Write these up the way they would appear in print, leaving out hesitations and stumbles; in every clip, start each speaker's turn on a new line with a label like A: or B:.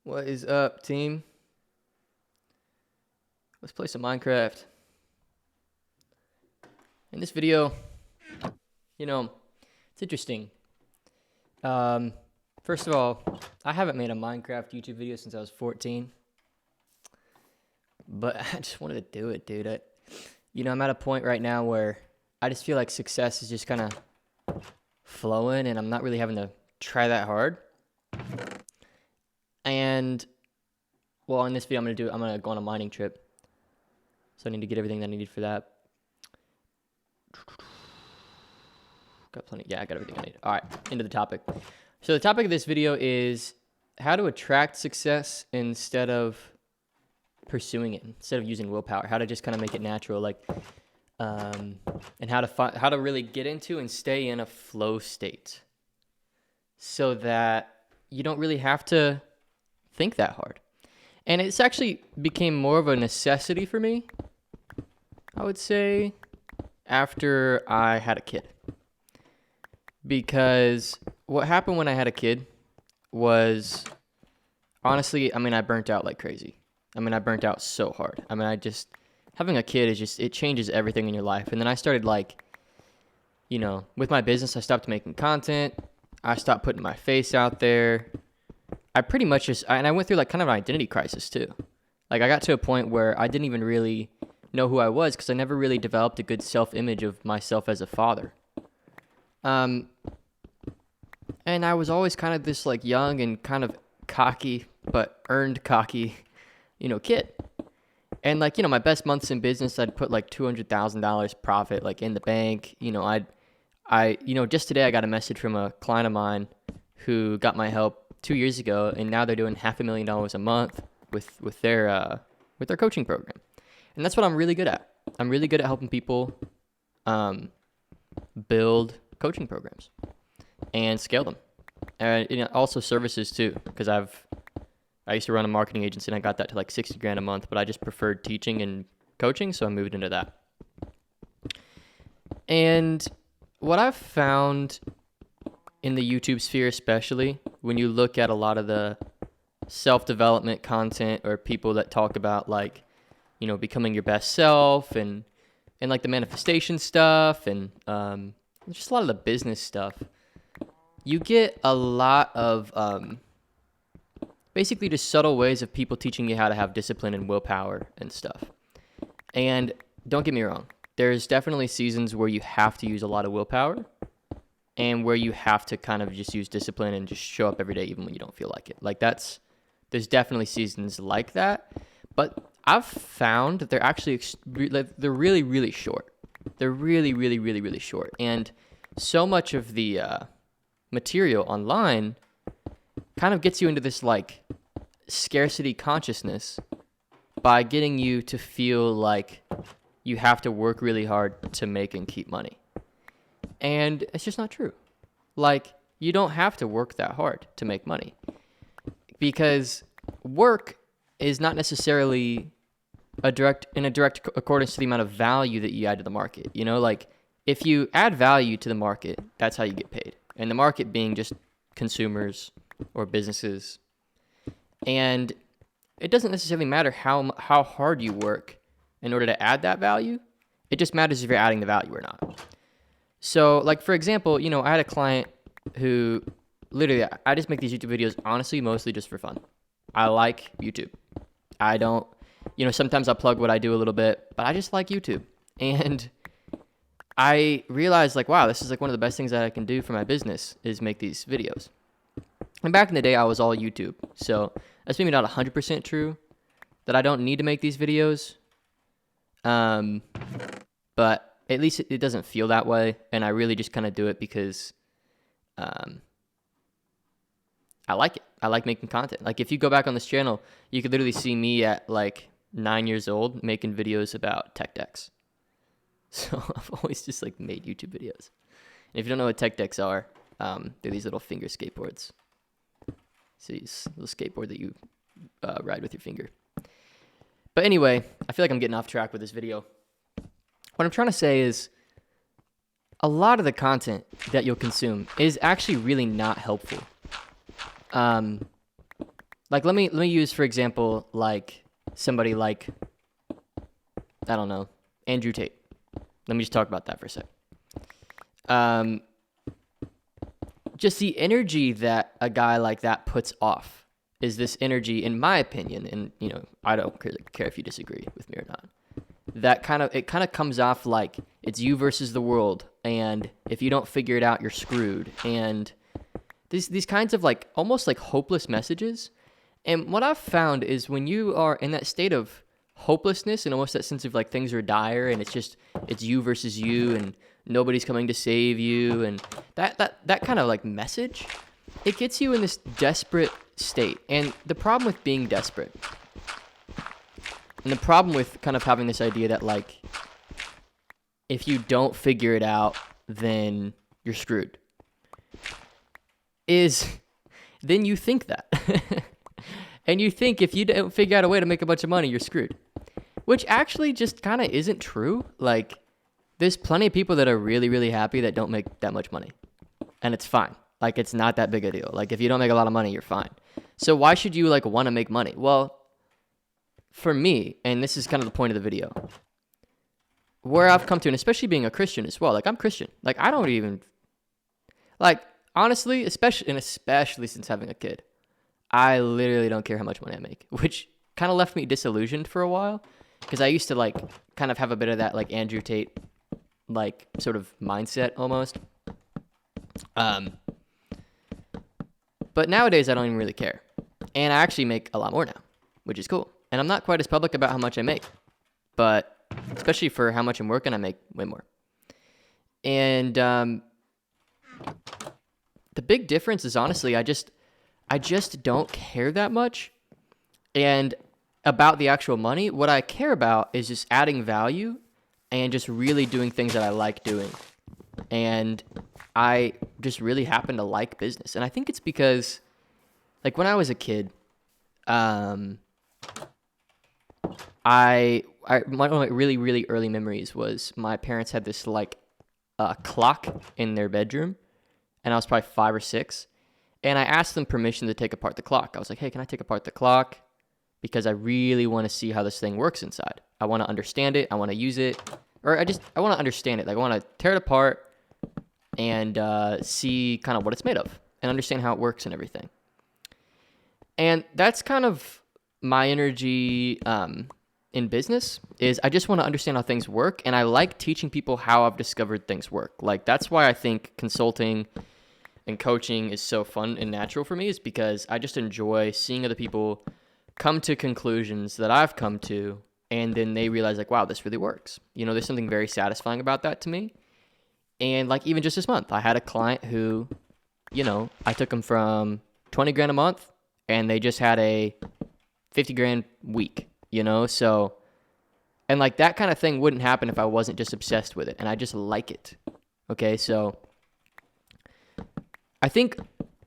A: What is up, team? Let's play some Minecraft. In this video, it's interesting. First of all, I haven't made a Minecraft YouTube video since I was 14. But I just wanted to do it, dude. I'm at a point right now where I just feel like success is just kind of flowing and I'm not really having to try that hard. And, well, in this video, I'm going to go on a mining trip. So I need to get everything that I need for that. Got plenty. Yeah, I got everything I need. All right, into the topic. So the topic of this video is how to attract success instead of pursuing it, instead of using willpower. How to just kind of make it natural, and how to really get into and stay in a flow state, so that you don't really have to think that hard. And it's actually became more of a necessity for me, I would say, after I had a kid. Because what happened when I had a kid was, honestly, I burnt out like crazy. I burnt out so hard. Having a kid it changes everything in your life. And then I started with my business, I stopped making content. I stopped putting my face out there. I pretty much and I went through kind of an identity crisis too. I got to a point where I didn't even really know who I was because I never really developed a good self-image of myself as a father. And I was always kind of this young and kind of cocky, but earned cocky, kid. And my best months in business, I'd put $200,000 profit in the bank. Just today I got a message from a client of mine who got my help 2 years ago, and now they're doing $500,000 a month with their coaching program. And that's what I'm really good at. I'm really good at helping people build coaching programs and scale them. And also services too, because I used to run a marketing agency and I got that to $60,000 a month, but I just preferred teaching and coaching, so I moved into that. And what I've found in the YouTube sphere, especially when you look at a lot of the self-development content or people that talk about becoming your best self and the manifestation stuff and just a lot of the business stuff, you get a lot of basically just subtle ways of people teaching you how to have discipline and willpower and stuff. And don't get me wrong, there's definitely seasons where you have to use a lot of willpower and where you have to kind of just use discipline and just show up every day even when you don't feel like it. There's definitely seasons like that, but I've found that they're actually they're really, really short. They're really, really, really, really short. And so much of the material online kind of gets you into this scarcity consciousness by getting you to feel like you have to work really hard to make and keep money. And it's just not true. You don't have to work that hard to make money, because work is not necessarily in a direct accordance to the amount of value that you add to the market. If you add value to the market, that's how you get paid. And the market being just consumers or businesses. And it doesn't necessarily matter how hard you work in order to add that value. It just matters if you're adding the value or not. So, for example, I had a client who literally, I just make these YouTube videos, honestly, mostly just for fun. I like YouTube. I don't, sometimes I'll plug what I do a little bit, but I just like YouTube. And I realized wow, this is one of the best things that I can do for my business is make these videos. And back in the day, I was all YouTube. So that's maybe not 100% true that I don't need to make these videos. But at least it doesn't feel that way. And I really just kind of do it because I like it. I like making content. If you go back on this channel, you could literally see me at 9 years old making videos about tech decks. So I've always just made YouTube videos. And if you don't know what tech decks are, they're these little finger skateboards. So these little skateboard that you ride with your finger. But anyway, I feel like I'm getting off track with this video. What I'm trying to say is a lot of the content that you'll consume is actually really not helpful. Like, let me use, for example, like somebody like, I don't know, Andrew Tate. Let me just talk about that for a sec. Just the energy that a guy like that puts off is this energy, in my opinion, and I don't really care if you disagree with me or not. That it kind of comes off like it's you versus the world, and if you don't figure it out, you're screwed. And these kinds of like almost like hopeless messages. And what I've found is when you are in that state of hopelessness and almost that sense of like things are dire and it's you versus you and nobody's coming to save you, and that kind of like message, it gets you in this desperate state. And the problem with being desperate, and the problem with kind of having this idea that like if you don't figure it out, then you're screwed, is then you think that. And you think if you don't figure out a way to make a bunch of money, you're screwed. Which actually just kind of isn't true. Like, there's plenty of people that are really, really happy that don't make that much money. And it's fine. Like, it's not that big a deal. Like, if you don't make a lot of money, you're fine. So why should you, like, want to make money? Well, for me, and this is kind of the point of the video, where I've come to, and especially being a Christian as well, like, I'm Christian. Like, I don't even, like, honestly, especially since having a kid, I literally don't care how much money I make, which kind of left me disillusioned for a while, because I used to like kind of have a bit of that like Andrew Tate like sort of mindset almost. But nowadays I don't even really care, and I actually make a lot more now, which is cool. And I'm not quite as public about how much I make, but especially for how much I'm working, I make way more. And the big difference is honestly, I just don't care that much. And about the actual money, what I care about is just adding value and just really doing things that I like doing. And I just really happen to like business. And I think it's because, like, when I was a kid, one of my really, really early memories was my parents had this, like, clock in their bedroom. And I was probably 5 or 6. And I asked them permission to take apart the clock. I was like, hey, can I take apart the clock? Because I really want to see how this thing works inside. I want to understand it. I want to use it. Or I want to understand it. Like, I want to tear it apart and see kind of what it's made of and understand how it works and everything. And that's kind of my energy in business, is I just want to understand how things work. And I like teaching people how I've discovered things work. Like, that's why I think consulting and coaching is so fun and natural for me, is because I just enjoy seeing other people come to conclusions that I've come to, and then they realize like, wow, this really works. There's something very satisfying about that to me. And like, even just this month, I had a client who, I took them from 20 grand a month and they just had a 50 grand week, so, and like that kind of thing wouldn't happen if I wasn't just obsessed with it, and I just like it. Okay. So I think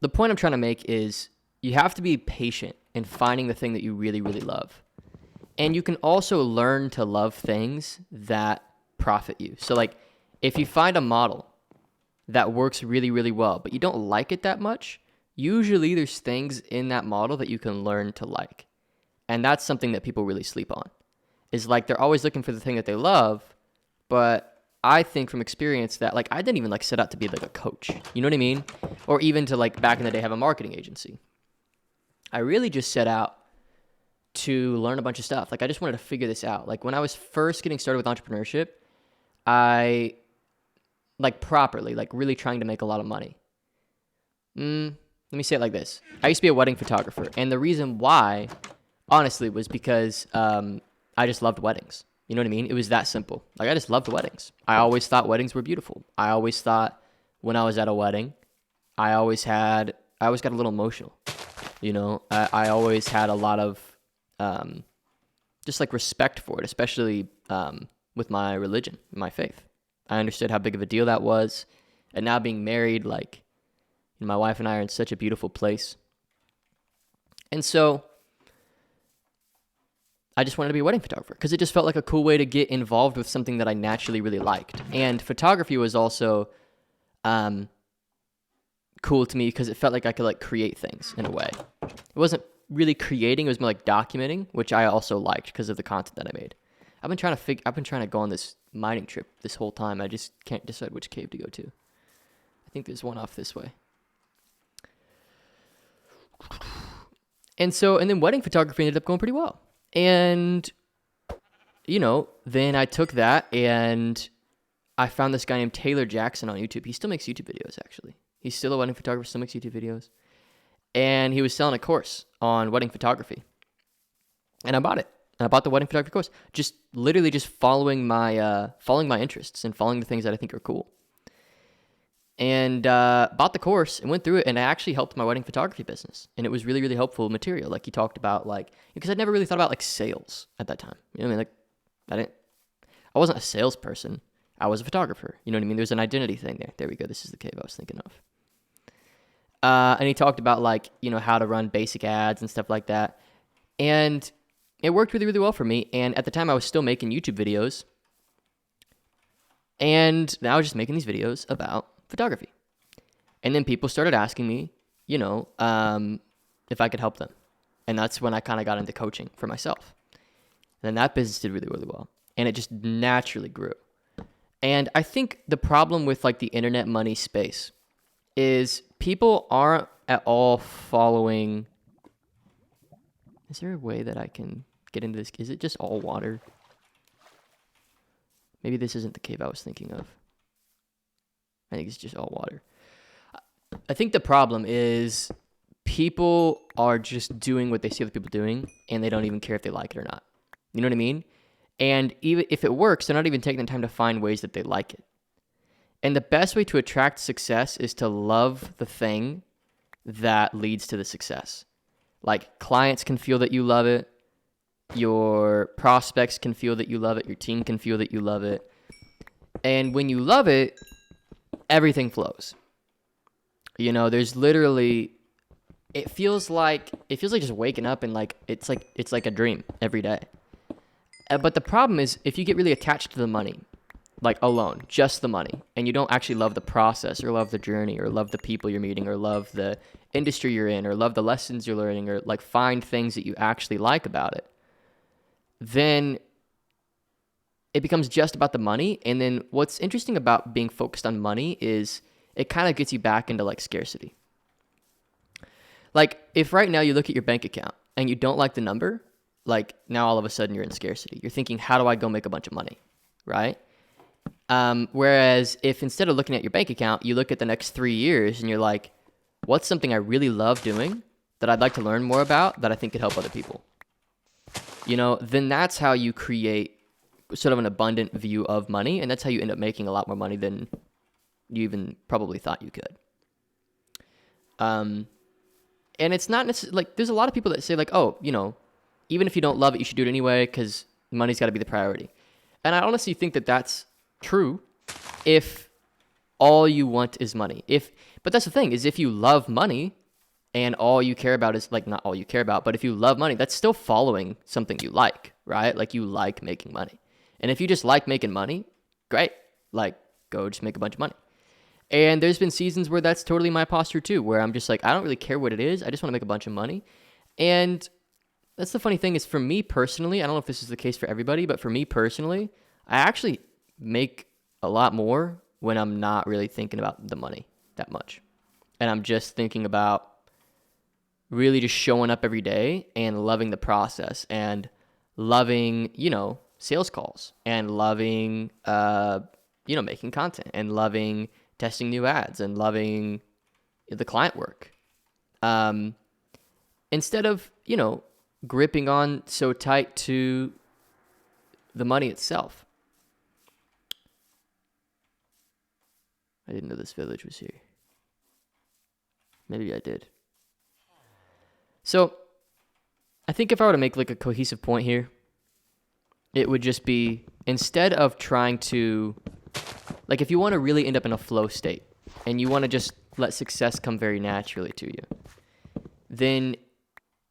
A: the point I'm trying to make is you have to be patient in finding the thing that you really, really love. And you can also learn to love things that profit you. So like, if you find a model that works really, really well, but you don't like it that much, usually there's things in that model that you can learn to like. And that's something that people really sleep on, is like they're always looking for the thing that they love, but I think from experience that like I didn't even like set out to be like a coach, you know what I mean? Or even to like back in the day have a marketing agency. I really just set out to learn a bunch of stuff. Like I just wanted to figure this out. Like when I was first getting started with entrepreneurship, I like properly, like really trying to make a lot of money. Let me say it like this. I used to be a wedding photographer. And the reason why, honestly, was because I just loved weddings. You know what I mean? It was that simple. Like I just loved weddings. I always thought weddings were beautiful. I always thought when I was at a wedding, I always got a little emotional. I always had a lot of just like respect for it, especially with my religion, my faith. I understood how big of a deal that was. And now being married, like my wife and I are in such a beautiful place. And so I just wanted to be a wedding photographer because it just felt like a cool way to get involved with something that I naturally really liked. And photography was also cool to me because it felt like I could like create things in a way. It wasn't really creating. It was more like documenting, which I also liked because of the content that I made. I've been trying to go on this mining trip this whole time. I just can't decide which cave to go to. I think there's one off this way. And then wedding photography ended up going pretty well. And, then I took that and I found this guy named Taylor Jackson on YouTube. He still makes YouTube videos, actually. He's still a wedding photographer, still makes YouTube videos. And he was selling a course on wedding photography. And I bought it. And I bought the wedding photography course. Just literally just following my interests and following the things that I think are cool. And bought the course and went through it, and it actually helped my wedding photography business. And it was really, really helpful material. Like he talked about, because I'd never really thought about like sales at that time. You know what I mean? I wasn't a salesperson. I was a photographer. You know what I mean? There's an identity thing there. There we go. This is the cave I was thinking of. And he talked about how to run basic ads and stuff like that. And it worked really, really well for me. And at the time I was still making YouTube videos. And now I was just making these videos about photography. And then people started asking me, if I could help them. And that's when I kind of got into coaching for myself. And then that business did really, really well. And it just naturally grew. And I think the problem with the internet money space is people aren't at all following. Is there a way that I can get into this? Is it just all water? Maybe this isn't the cave I was thinking of. I think it's just all water. I think the problem is people are just doing what they see other people doing, and they don't even care if they like it or not. You know what I mean? And even if it works, they're not even taking the time to find ways that they like it. And the best way to attract success is to love the thing that leads to the success. Like clients can feel that you love it. Your prospects can feel that you love it. Your team can feel that you love it. And when you love it, everything flows. There's literally, it feels like just waking up and it's like a dream every day. But the problem is if you get really attached to the money, alone, just the money, and you don't actually love the process or love the journey or love the people you're meeting or love the industry you're in or love the lessons you're learning or find things that you actually like about it, then it becomes just about the money. And then what's interesting about being focused on money is it kind of gets you back into scarcity. If right now you look at your bank account and you don't like the number, now all of a sudden you're in scarcity. You're thinking, how do I go make a bunch of money, right? Whereas if instead of looking at your bank account, you look at the next 3 years and you're like, what's something I really love doing that I'd like to learn more about that I think could help other people? Then that's how you create sort of an abundant view of money, and that's how you end up making a lot more money than you even probably thought you could. And it's not necessarily there's a lot of people that say even if you don't love it, you should do it anyway because money's got to be the priority. And I honestly think that that's true if all you want is money. But that's the thing is if you love money and all you care about is not all you care about, but if you love money, that's still following something you like, right? You like making money. And if you just like making money, great. Go just make a bunch of money. And there's been seasons where that's totally my posture too, where I'm just I don't really care what it is. I just want to make a bunch of money. And that's the funny thing is for me personally, I don't know if this is the case for everybody, but for me personally, I actually make a lot more when I'm not really thinking about the money that much. And I'm just thinking about really just showing up every day and loving the process and loving, sales calls and loving, making content and loving testing new ads and loving the client work. Instead of, gripping on so tight to the money itself. I didn't know this village was here. Maybe I did. So I think if I were to make a cohesive point here, it would just be instead of trying to, if you want to really end up in a flow state and you want to just let success come very naturally to you, then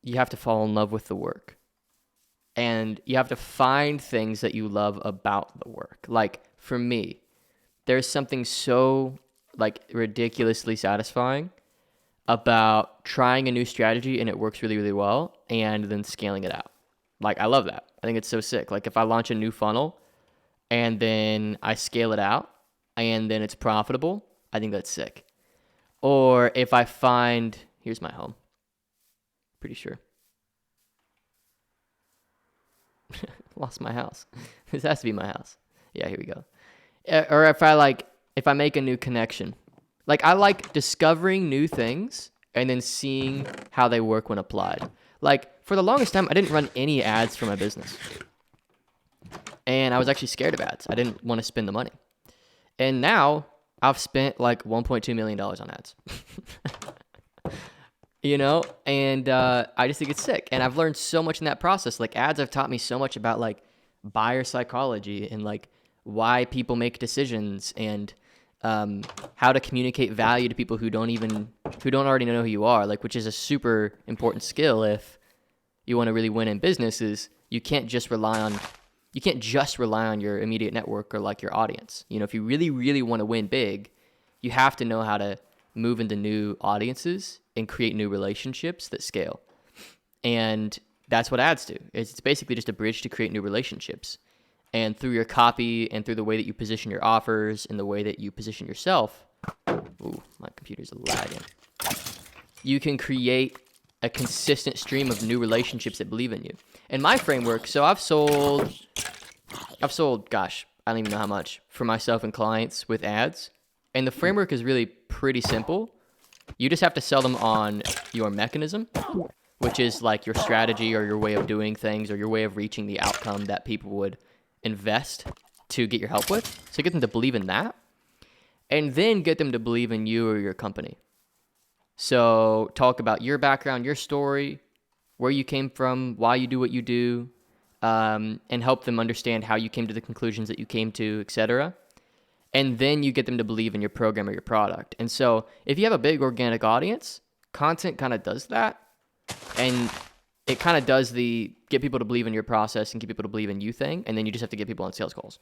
A: you have to fall in love with the work. And you have to find things that you love about the work. For me, there's something so ridiculously satisfying about trying a new strategy and it works really, really well, and then scaling it out. Like, I love that. I think it's so sick. Like, if I launch a new funnel and then I scale it out and then it's profitable, I think that's sick. Or if I find, here's my home. Pretty sure. Lost my house. This has to be my house. Yeah, here we go. Or if I make a new connection. Like, I like discovering new things and then seeing how they work when applied. Like, for the longest time, I didn't run any ads for my business. And I was actually scared of ads. I didn't want to spend the money. And now I've spent like $1.2 million on ads. You know, and I just think it's sick. And I've learned so much in that process. Like, ads have taught me so much about like buyer psychology and like why people make decisions and how to communicate value to people who don't already know who you are, like, which is a super important skill if you want to really win in business. Is you can't just rely on your immediate network or like your audience. You know, if you really, really want to win big, you have to know how to move into new audiences and create new relationships that scale. And that's what ads do. It's basically just a bridge to create new relationships. And through your copy and through the way that you position your offers and the way that you position yourself, ooh, my computer's lagging, you can create a consistent stream of new relationships that believe in you. And my framework, so I've sold, gosh, I don't even know how much for myself and clients with ads. And the framework is really pretty simple. You just have to sell them on your mechanism, which is like your strategy or your way of doing things or your way of reaching the outcome that people would invest to get your help with. So get them to believe in that, and then get them to believe in you or your company. So talk about your background, your story, where you came from, why you do what you do, and help them understand how you came to the conclusions that you came to, etc. And then you get them to believe in your program or your product. And so if you have a big organic audience, content kind of does that. And it kind of does the get people to believe in your process and get people to believe in you thing. And then you just have to get people on sales calls.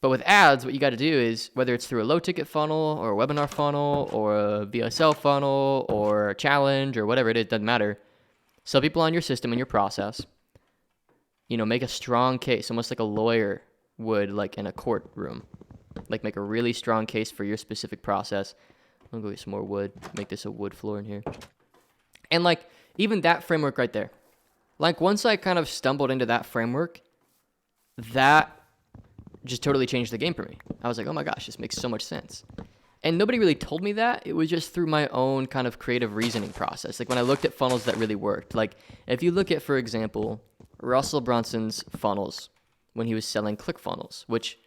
A: But with ads, what you got to do is, whether it's through a low ticket funnel or a webinar funnel or a VSL funnel or a challenge or whatever it is, doesn't matter. Sell people on your system and your process. You know, make a strong case, almost like a lawyer would, like in a courtroom. Like, make a really strong case for your specific process. I'm gonna go get some more wood, make this a wood floor in here. And like, even that framework right there, like, once I kind of stumbled into that framework, that just totally changed the game for me. I was like, oh my gosh, this makes so much sense. And nobody really told me that. It was just through my own kind of creative reasoning process. Like, when I looked at funnels that really worked, like if you look at, for example, Russell Brunson's funnels when he was selling ClickFunnels, which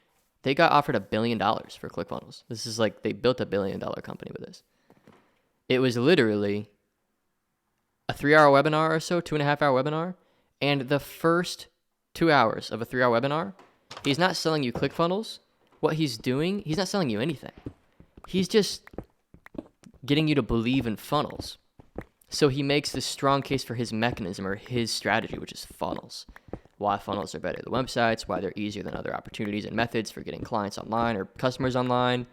A: they got offered $1 billion for ClickFunnels. This is like, they built $1 billion company with this. It was literally a 3-hour webinar or so, 2.5-hour webinar. And the first 2 hours of a 3-hour webinar, he's not selling you ClickFunnels. What he's doing, he's not selling you anything. He's just getting you to believe in funnels. So he makes this strong case for his mechanism or his strategy, which is funnels. Why funnels are better than websites, why they're easier than other opportunities and methods for getting clients online or customers online.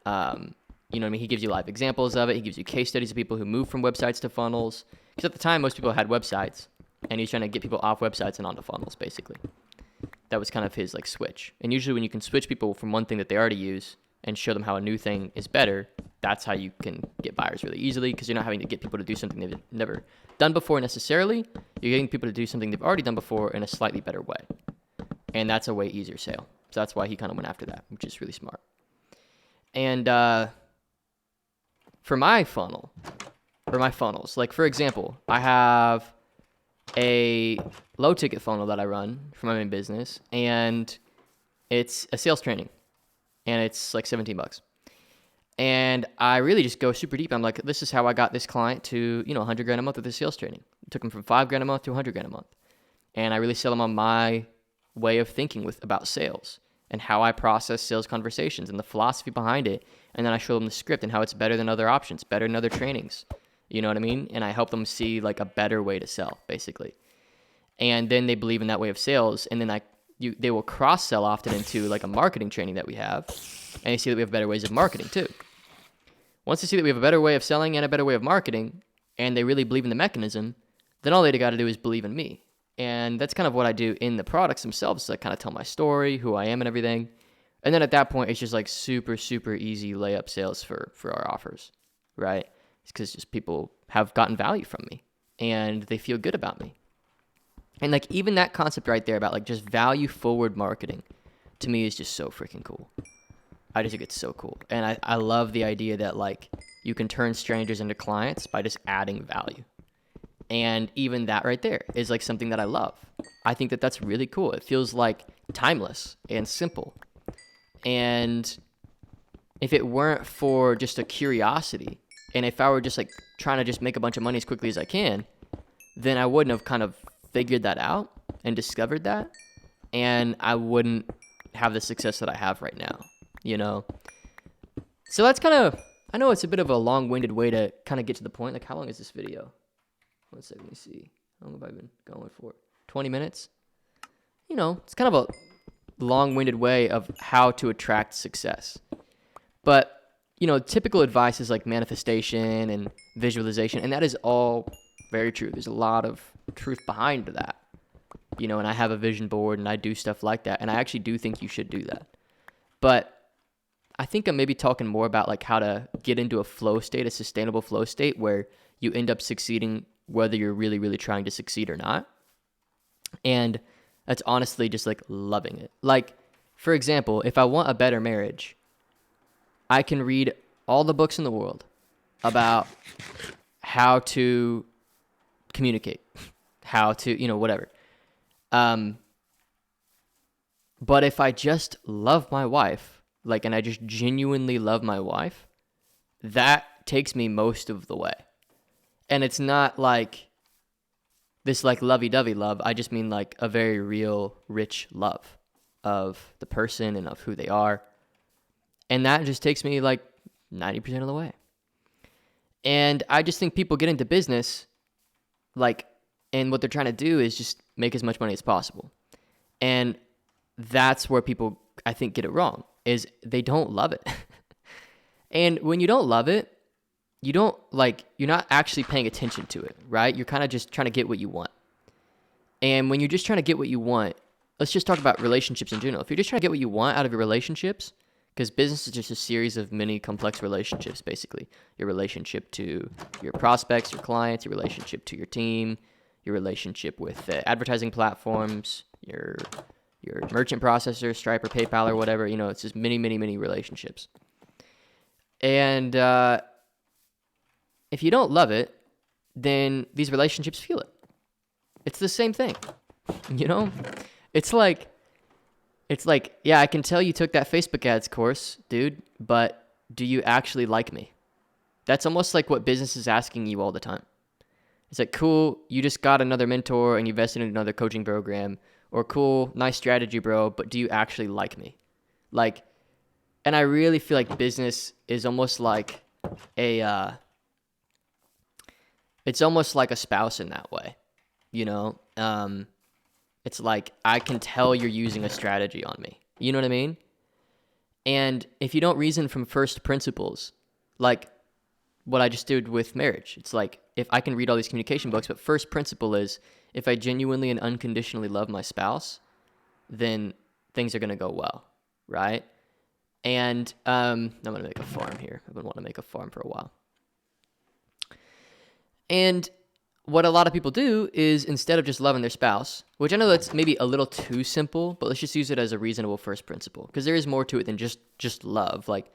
A: You know what I mean? He gives you live examples of it. He gives you case studies of people who move from websites to funnels. Because at the time, most people had websites, and he's trying to get people off websites and onto funnels, basically. That was kind of his like switch. And usually when you can switch people from one thing that they already use and show them how a new thing is better, that's how you can get buyers really easily, because you're not having to get people to do something they've never done before necessarily. You're getting people to do something they've already done before in a slightly better way. And that's a way easier sale. So that's why he kind of went after that, which is really smart. And for my funnels, like for example, I have a low ticket funnel that I run for my main business, and it's a sales training, and it's like $17. And I really just go super deep. I'm like, this is how I got this client to, $100,000 a month with this sales training. It took them from $5,000 a month to $100,000 a month. And I really sell them on my way of thinking about sales and how I process sales conversations and the philosophy behind it. And then I show them the script and how it's better than other options, better than other trainings. You know what I mean? And I help them see like a better way to sell, basically. And then they believe in that way of sales. And then they will cross-sell often into like a marketing training that we have. And they see that we have better ways of marketing too. Once they see that we have a better way of selling and a better way of marketing, and they really believe in the mechanism, then all they got to do is believe in me. And that's kind of what I do in the products themselves. So I kind of tell my story, who I am and everything. And then at that point, it's just like super, super easy layup sales for our offers, right? It's because just people have gotten value from me and they feel good about me. And like even that concept right there about like just value forward marketing to me is just so freaking cool. I just think it's so cool. And I love the idea that like you can turn strangers into clients by just adding value. And even that right there is like something that I love. I think that that's really cool. It feels like timeless and simple. And if it weren't for just a curiosity, and if I were just like trying to just make a bunch of money as quickly as I can, then I wouldn't have kind of figured that out and discovered that. And I wouldn't have the success that I have right now, you know? So that's kind of, I know it's a bit of a long-winded way to kind of get to the point. Like, how long is this video? One second, let me see. How long have I been going for? 20 minutes? You know, it's kind of a long-winded way of how to attract success. But, you know, typical advice is like manifestation and visualization, and that is all very true. There's a lot of truth behind that, you know, and I have a vision board and I do stuff like that, and I actually do think you should do that. But I think I'm maybe talking more about like how to get into a flow state, a sustainable flow state where you end up succeeding whether you're really, really trying to succeed or not. And that's honestly just like loving it. Like, for example, if I want a better marriage, I can read all the books in the world about how to communicate, how to, you know, whatever. But if I just love my wife, like, and I just genuinely love my wife, that takes me most of the way. And it's not like this like lovey-dovey love. I just mean like a very real, rich love of the person and of who they are. And that just takes me like 90% of the way. And I just think people get into business like, and what they're trying to do is just make as much money as possible. And that's where people, I think, get it wrong, is they don't love it. And when you don't love it, you don't like, you're not actually paying attention to it, right? You're kind of just trying to get what you want. And when you're just trying to get what you want, let's just talk about relationships in general. If you're just trying to get what you want out of your relationships, because business is just a series of many complex relationships, basically. Your relationship to your prospects, your clients, your relationship to your team, your relationship with the advertising platforms, your merchant processor, Stripe or PayPal or whatever. You know, it's just many, many, many relationships. And if you don't love it, then these relationships feel it. It's the same thing, you know? It's like, yeah, I can tell you took that Facebook ads course, dude, but do you actually like me? That's almost like what business is asking you all the time. It's like, cool, you just got another mentor and you invested in another coaching program, or cool, nice strategy, bro, but do you actually like me? Like, and I really feel like business is almost like it's almost like a spouse in that way, you know? It's like, I can tell you're using a strategy on me. You know what I mean? And if you don't reason from first principles, like what I just did with marriage, it's like, if I can read all these communication books, but first principle is, if I genuinely and unconditionally love my spouse, then things are going to go well, right? And I'm going to make a farm here. I've been wanting to make a farm for a while. And what a lot of people do is, instead of just loving their spouse, which I know that's maybe a little too simple, but let's just use it as a reasonable first principle, because there is more to it than just love. Like,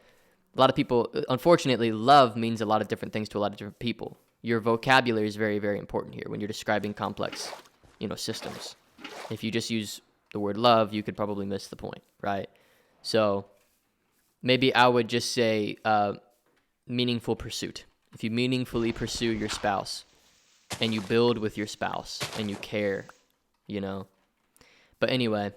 A: a lot of people, unfortunately, love means a lot of different things to a lot of different people. Your vocabulary is very, very important here when you're describing complex, you know, systems. If you just use the word love, you could probably miss the point, right? So maybe I would just say meaningful pursuit. If you meaningfully pursue your spouse and you build with your spouse and you care, you know. But anyway,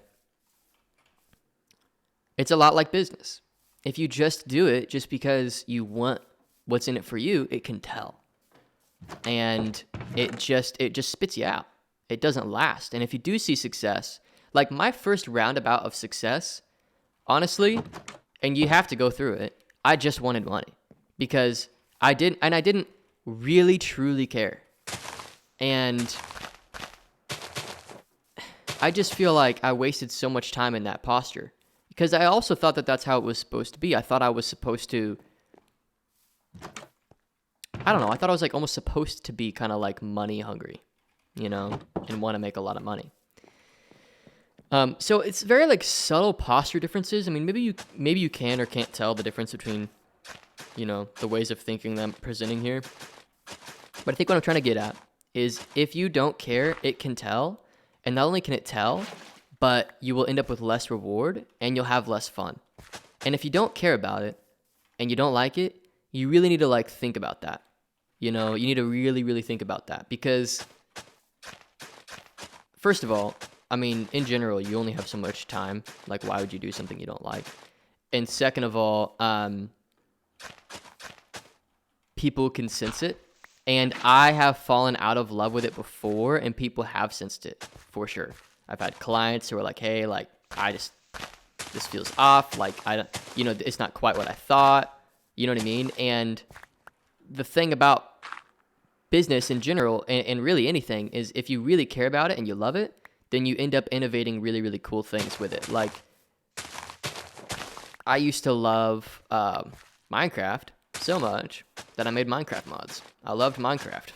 A: it's a lot like business. If you just do it just because you want what's in it for you, it can tell. And it just spits you out. It doesn't last. And if you do see success, like my first roundabout of success, honestly, and you have to go through it, I just wanted money. because I didn't really truly care. And I just feel like I wasted so much time in that posture, because I also thought that that's how it was supposed to be. I thought I was supposed to, I don't know, I thought I was like almost supposed to be kind of like money hungry, you know, and want to make a lot of money. So it's very like subtle posture differences. I mean, maybe you can or can't tell the difference between, you know, the ways of thinking that I'm presenting here. But I think what I'm trying to get at is, if you don't care, it can tell. And not only can it tell, but you will end up with less reward and you'll have less fun. And if you don't care about it and you don't like it, you really need to like think about that. You know, you need to really, really think about that, because first of all, I mean, in general, you only have so much time. Like, why would you do something you don't like? And second of all, people can sense it. And I have fallen out of love with it before, and people have sensed it for sure. I've had clients who are like, hey, like, this feels off. Like, it's not quite what I thought. You know what I mean? And the thing about business in general, and really anything, is if you really care about it and you love it, then you end up innovating really, really cool things with it. Like, I used to love Minecraft so much that I made Minecraft mods. I loved Minecraft.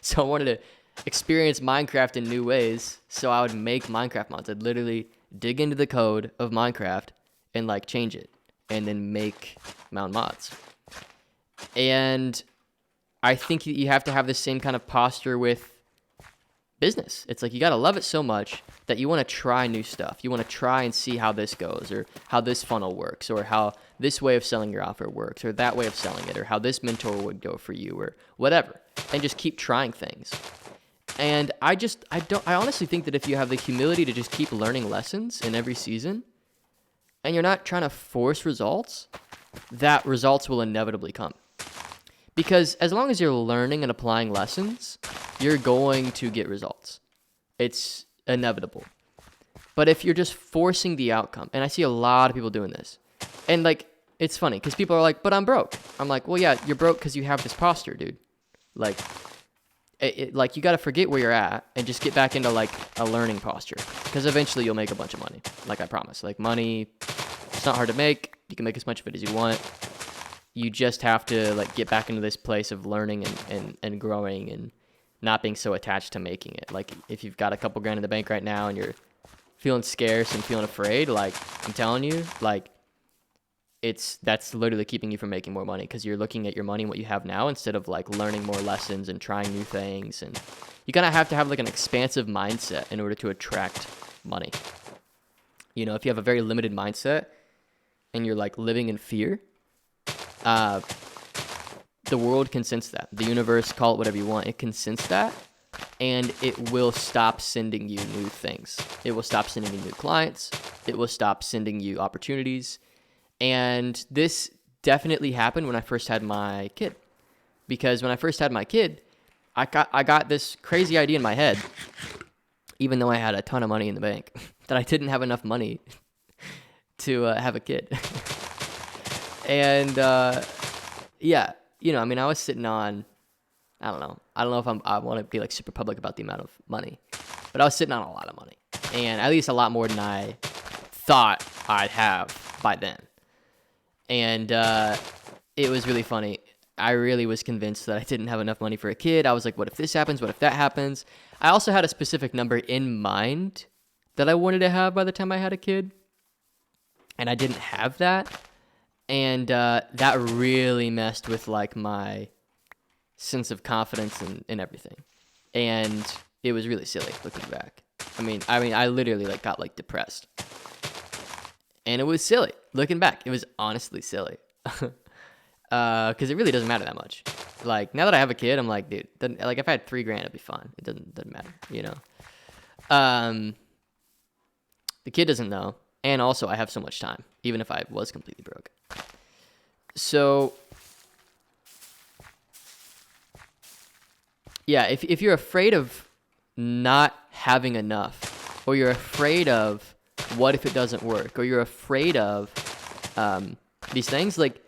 A: So I wanted to experience Minecraft in new ways, so I would make Minecraft mods. I'd literally dig into the code of Minecraft and like change it and then make my own mods. And I think you have to have the same kind of posture with business. It's like you got to love it so much that you want to try new stuff. You want to try and see how this goes, or how this funnel works, or how this way of selling your offer works, or that way of selling it, or how this mentor would go for you, or whatever. And just keep trying things. And I honestly think that if you have the humility to just keep learning lessons in every season, and you're not trying to force results, that results will inevitably come. Because as long as you're learning and applying lessons, you're going to get results. It's inevitable. But if you're just forcing the outcome, and I see a lot of people doing this, and like, it's funny because people are like, but I'm broke. I'm like, well, yeah, you're broke because you have this posture, dude. Like, like you got to forget where you're at and just get back into like a learning posture, because eventually you'll make a bunch of money. Like I promise. Like, money, it's not hard to make. You can make as much of it as you want. You just have to like get back into this place of learning and growing and not being so attached to making it. Like, if you've got a couple grand in the bank right now and you're feeling scarce and feeling afraid, like, I'm telling you, like, that's literally keeping you from making more money, because you're looking at your money and what you have now instead of like learning more lessons and trying new things. And you kind of have to have like an expansive mindset in order to attract money. You know, if you have a very limited mindset and you're like living in fear, the world can sense that. The universe, call it whatever you want, it can sense that, and it will stop sending you new things. It will stop sending you new clients. It will stop sending you opportunities. And this definitely happened when I first had my kid. Because when I first had my kid, I got this crazy idea in my head, even though I had a ton of money in the bank, that I didn't have enough money to have a kid. And yeah, you know, I mean, I was sitting on, I don't know if I want to be like super public about the amount of money, but I was sitting on a lot of money, and at least a lot more than I thought I'd have by then. And it was really funny. I really was convinced that I didn't have enough money for a kid. I was like, what if this happens? What if that happens? I also had a specific number in mind that I wanted to have by the time I had a kid, and I didn't have that. And that really messed with like my sense of confidence and everything. And it was really silly looking back. I mean, I literally like got like depressed. And it was silly looking back. It was honestly silly. Because it really doesn't matter that much. Like, now that I have a kid, I'm like, dude, like if I had $3,000, it'd be fine. It doesn't matter, you know. The kid doesn't know. And also, I have so much time, even if I was completely broke. So, yeah, if you're afraid of not having enough, or you're afraid of what if it doesn't work, or you're afraid of these things, like,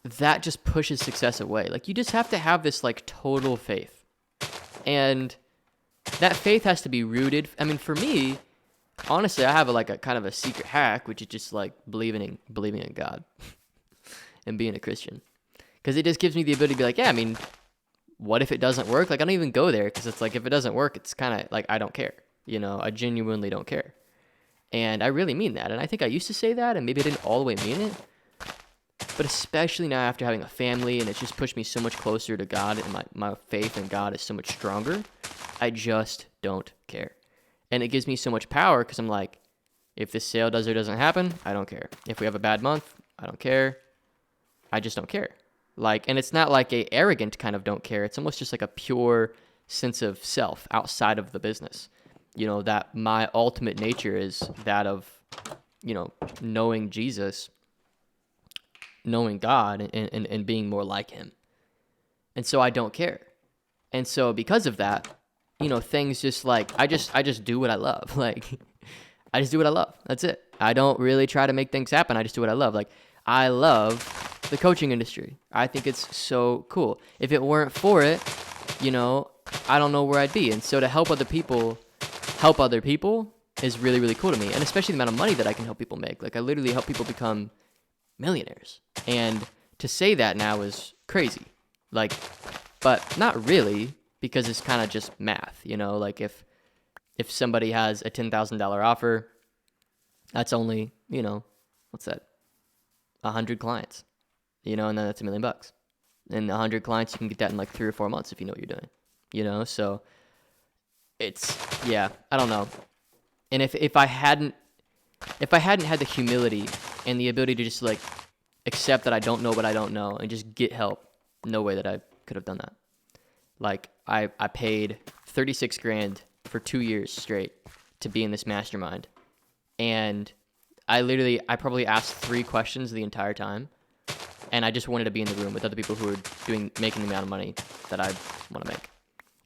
A: that just pushes success away. Like, you just have to have this like total faith. And that faith has to be rooted. I mean, for me, honestly, I have a kind of a secret hack, which is just like believing in God and being a Christian. Because it just gives me the ability to be like, yeah, I mean, what if it doesn't work? Like, I don't even go there, because it's like, if it doesn't work, it's kind of like, I don't care. I genuinely don't care. And I really mean that. And I think I used to say that, and maybe I didn't all the way mean it. But especially now after having a family, and it's just pushed me so much closer to God, and my faith in God is so much stronger, I just don't care. And it gives me so much power, because I'm like, if this sale does or doesn't happen, I don't care. If we have a bad month, I don't care. I just don't care. Like, and it's not like a arrogant kind of don't care. It's almost just like a pure sense of self outside of the business. That my ultimate nature is that of, knowing Jesus, knowing God, and being more like him. And so I don't care. And so because of that, things just like, I just do what I love. Like, I just do what I love. That's it. I don't really try to make things happen. I just do what I love. Like, I love the coaching industry. I think it's so cool. If it weren't for it, I don't know where I'd be. And so to help other people is really, really cool to me. And especially the amount of money that I can help people make. Like, I literally help people become millionaires. And to say that now is crazy. Like, but not really, because it's kind of just math, like if somebody has a $10,000 offer, that's only, what's that? 100 clients, and then that's $1 million. And 100 clients, you can get that in like 3 or 4 months if you know what you're doing, so it's, yeah, I don't know. And if I hadn't had the humility and the ability to just like accept that I don't know what I don't know and just get help, no way that I could have done that. Like, I paid $36,000 for 2 years straight to be in this mastermind. And I probably asked 3 questions the entire time. And I just wanted to be in the room with other people who were making the amount of money that I want to make.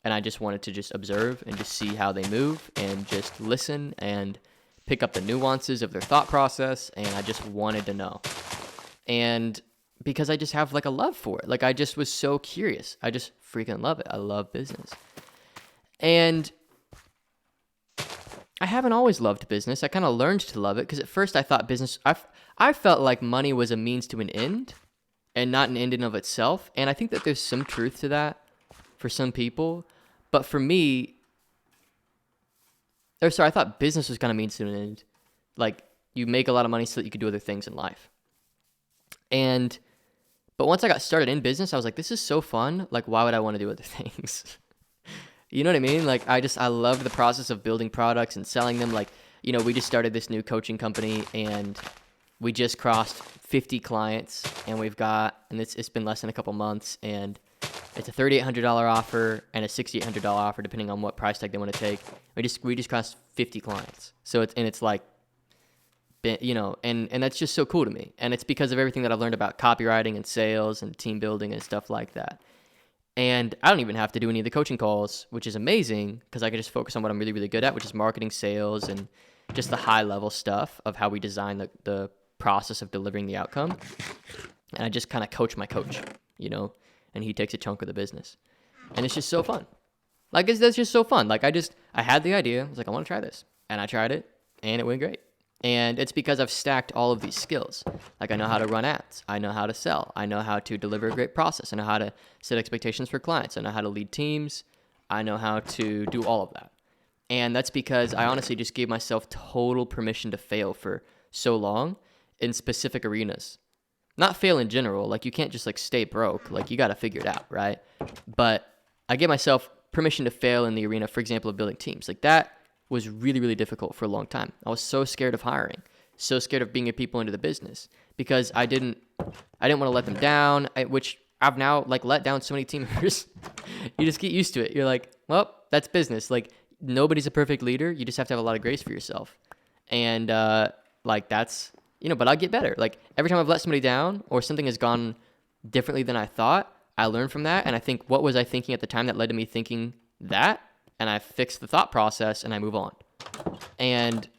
A: And I just wanted to just observe and just see how they move and just listen and pick up the nuances of their thought process. And I just wanted to know. And because I just have like a love for it. Like, I just was so curious. I just freaking love it. I love business. And I haven't always loved business. I kind of learned to love it, because at first I thought business, I felt like money was a means to an end and not an end in of itself. And I think that there's some truth to that for some people. But for me, I thought business was kind of means to an end. Like, you make a lot of money so that you could do other things in life. But once I got started in business, I was like, this is so fun. Like, why would I want to do other things? You know what I mean? Like, I love the process of building products and selling them. Like, we just started this new coaching company, and we just crossed 50 clients, and it's been less than a couple months, and it's a $3,800 offer and a $6,800 offer, depending on what price tag they want to take. We just crossed 50 clients. So it's like, and that's just so cool to me. And it's because of everything that I've learned about copywriting and sales and team building and stuff like that. And I don't even have to do any of the coaching calls, which is amazing, because I can just focus on what I'm really, really good at, which is marketing, sales, and just the high level stuff of how we design the process of delivering the outcome. And I just kind of coach my coach, and he takes a chunk of the business. And it's just so fun. Like, that's just so fun. Like, I had the idea. I was like, I want to try this. And I tried it, and it went great. And it's because I've stacked all of these skills. Like, I know how to run ads. I know how to sell. I know how to deliver a great process. I know how to set expectations for clients. I know how to lead teams. I know how to do all of that. And that's because I honestly just gave myself total permission to fail for so long in specific arenas. Not fail in general. Like, you can't just like stay broke. Like, you got to figure it out, right? But I gave myself permission to fail in the arena, for example, of building teams. Like, that was really, really difficult for a long time. I was so scared of hiring, so scared of bringing people into the business, because I didn't want to let them down, which I've now like let down so many team members. You just get used to it. You're like, well, that's business. Like, nobody's a perfect leader. You just have to have a lot of grace for yourself. And like, that's, but I'll get better. Like, every time I've let somebody down or something has gone differently than I thought, I learn from that. And I think, what was I thinking at the time that led to me thinking that? And I fix the thought process and I move on. And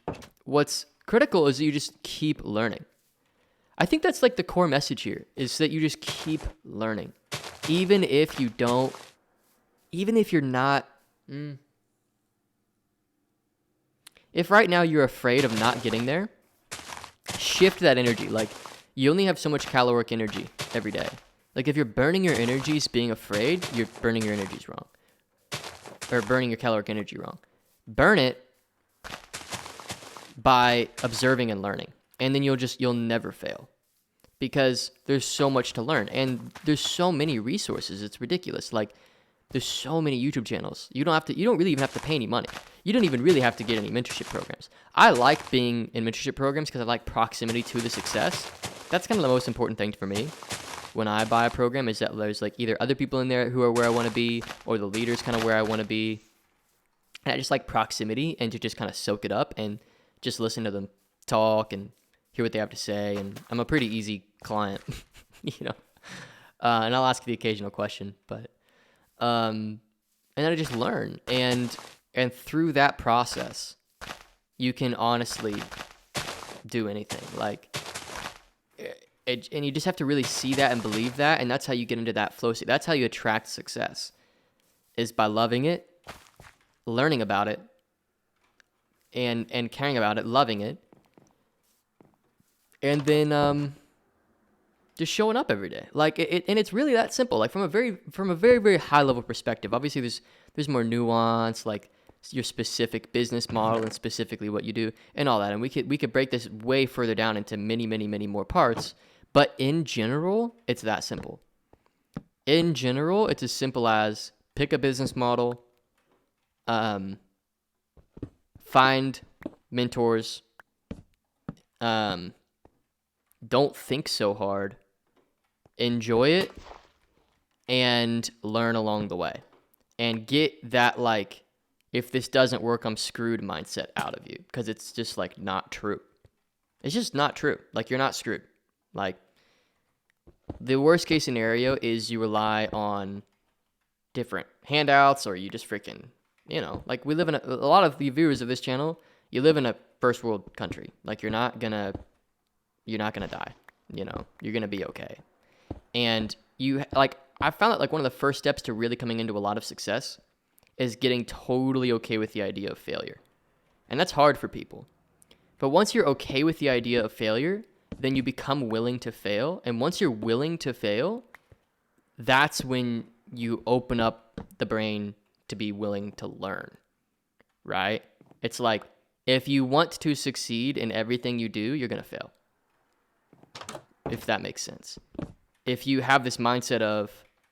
A: what's critical is you just keep learning. I think that's like the core message here, is that you just keep learning. Even if you don't, even if you're not, if right now you're afraid of not getting there, shift that energy. Like, you only have so much caloric energy every day. Like, if you're burning your energies being afraid, you're burning your energies wrong. Or burning your caloric energy wrong. Burn it by observing and learning. And then you'll never fail. Because there's so much to learn. And there's so many resources. It's ridiculous. Like, there's so many YouTube channels. You don't really even have to pay any money. You don't even really have to get any mentorship programs. I like being in mentorship programs because I like proximity to the success. That's kind of the most important thing for me when I buy a program, is that there's like either other people in there who are where I want to be, or the leader's kind of where I want to be. And I just like proximity, and to just kind of soak it up and just listen to them talk and hear what they have to say. And I'm a pretty easy client, you know. And I'll ask the occasional question, but and then I just learn, and through that process, you can honestly do anything. Like, and you just have to really see that and believe that, and that's how you get into that flow state. That's how you attract success, is by loving it, learning about it, and caring about it, loving it, and then just showing up every day. Like, and it's really that simple. Like, from a very very high level perspective. Obviously, there's more nuance, like your specific business model and specifically what you do and all that. And we could break this way further down into many more parts. But in general, it's that simple. In general, it's as simple as pick a business model, find mentors, don't think so hard, enjoy it, and learn along the way. And get that, like, if this doesn't work, I'm screwed mindset out of you, because it's just, like, not true. It's just not true. Like, you're not screwed. Like, the worst case scenario is you rely on different handouts, or you just freaking, you know, like, we live in a lot of the viewers of this channel, you live in a first world country. Like, you're not gonna die, you know, you're gonna be okay. And I found that, like, one of the first steps to really coming into a lot of success is getting totally okay with the idea of failure. And that's hard for people. But once you're okay with the idea of failure, then you become willing to fail. And once you're willing to fail, that's when you open up the brain to be willing to learn, right? It's like, if you want to succeed in everything you do, you're going to fail. If that makes sense. If you have this mindset of,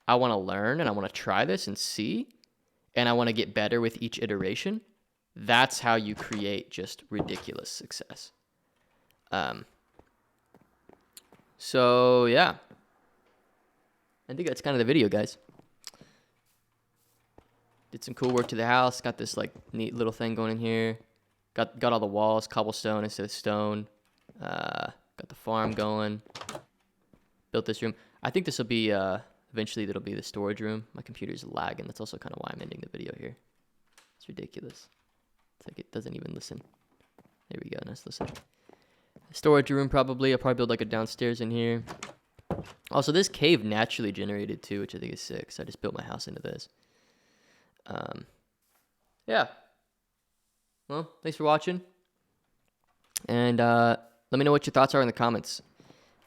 A: I want to learn and I want to try this and see, and I want to get better with each iteration, that's how you create just ridiculous success. So yeah, I think that's kind of the video, guys. Did some cool work to the house. Got this, like, neat little thing going in here. Got all the walls cobblestone instead of stone. Got the farm going. Built this room. I think this will be eventually that'll be the storage room. My computer's lagging. That's also kind of why I'm ending the video here. It's ridiculous. It's like it doesn't even listen. There we go. Nice listen. Storage room, probably. I'll probably build, like, a downstairs in here. Also, this cave naturally generated too, which I think is sick. So I just built my house into this. Yeah. Well, thanks for watching. And let me know what your thoughts are in the comments.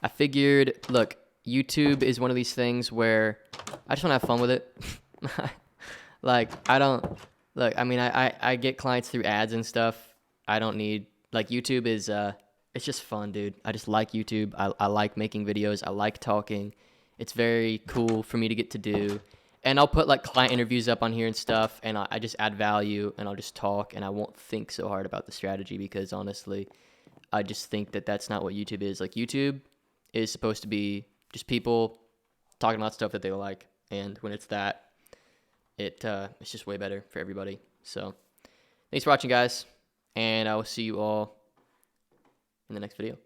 A: I figured, look, YouTube is one of these things where I just want to have fun with it. Like, I get clients through ads and stuff. I don't need, like, YouTube is, it's just fun, dude. I just like YouTube. I like making videos. I like talking. It's very cool for me to get to do. And I'll put, like, client interviews up on here and stuff, and I just add value, and I'll just talk, and I won't think so hard about the strategy, because honestly, I just think that that's not what YouTube is. Like, YouTube is supposed to be just people talking about stuff that they like, and when it's that, it's just way better for everybody. So thanks for watching, guys, and I will see you all in the next video.